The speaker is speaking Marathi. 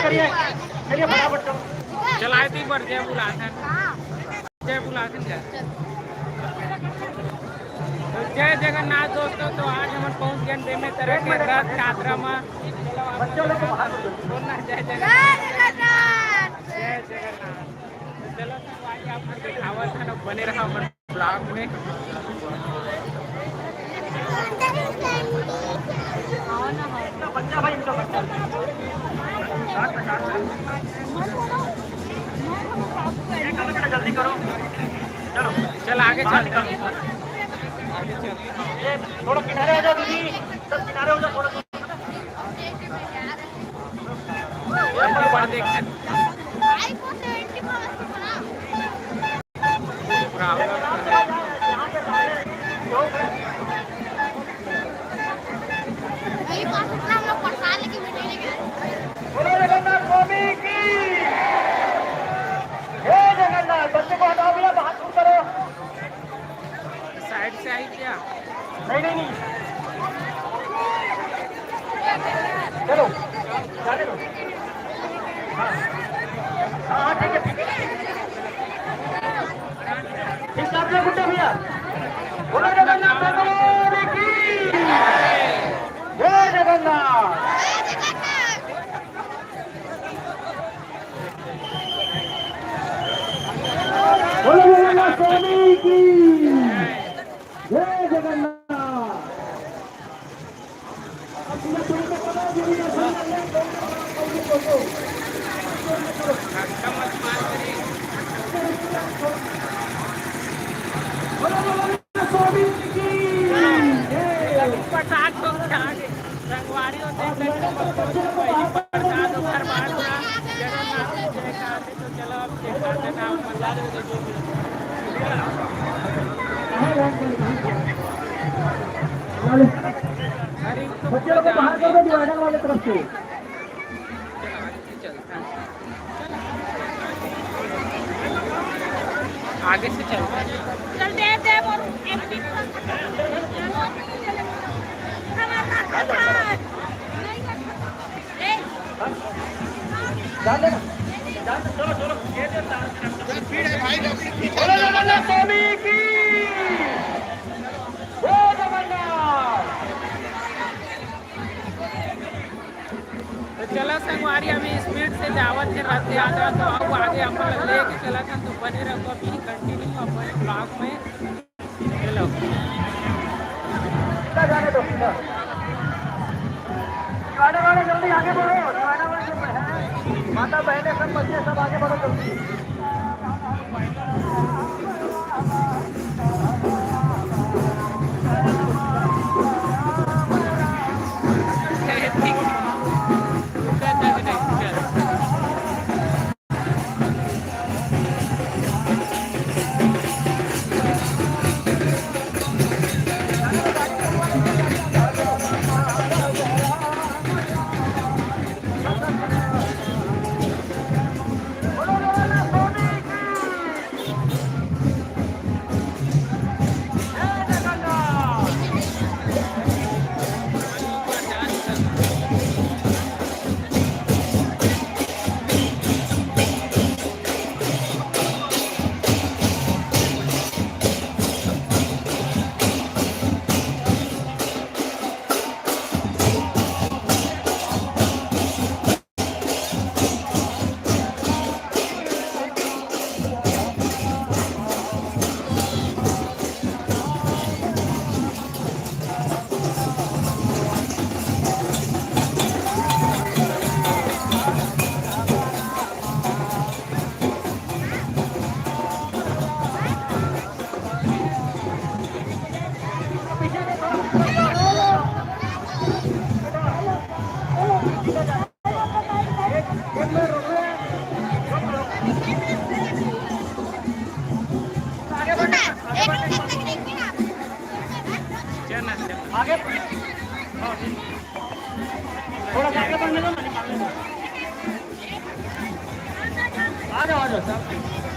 करिए, चलिए फटाफट चलो। चलाए थी पर जय बुलाथन, जय बुलाथन जय। तो जय जगन्नाथ दोस्तों। तो आज हम पहुंच गए बेमे तरह के रथ यात्रा में। बच्चों लोग को बाहर बोलना जय जगन्नाथ, जय जगन्नाथ। तो चलो संगवारी आपको दिखावा था ना, बने रहा हमारे ब्लॉग में। बच्चा भाई इनका बच्चा जल्दी करो, चलो चल आगे चल, थोड़ा किनारे हो जाओ दीदी, सब किनारे हो जाओ थोड़ा। देखते बोलो जगन्नाथ स्वामी की जय जगन्नाथ। बच्चे को हटाओ भैया, बाहर दूर करो। साइड से आई क्या? नहीं नहीं नहीं, चलो जाने दो। हाँ हाँ ठीक है, ठीक है गुड्डे भैया। बोलो जगन्नाथ भगवान की जय जगन्नाथ। बोलो जगन्नाथ स्वामी की जय जगन्नाथ। प्रसाद तो आगे संगवारी होते हैं, प्रसाद हर बार जगन्नाथ जय का आते। तो चलो अब दिखाते नाम मजा बच्चे लोग को बाहर कर दो डिवाइडर वाले तरफ से। आगे से चल चल दे दे और चलो चलो बोलो जगन्नाथ स्वामी की जय जगन्नाथ। तो चलो संगवारी अभी स्पीड से जावत है रथ यात्रा। तो अब आगे अपन लेके चला था, तो बने रहो अभी कंटिन्यू अपने ब्लॉग में। चलो जाने दो, डिवाइडर वाले जल्दी आगे बढ़ो, डिवाइडर वाले सब हैं, माता बहने सब बच्चे सब आगे बढ़ो जल्दी। आगे थोड़ा सा आगे बढ़ने दो, आ जाओ आ जाओ।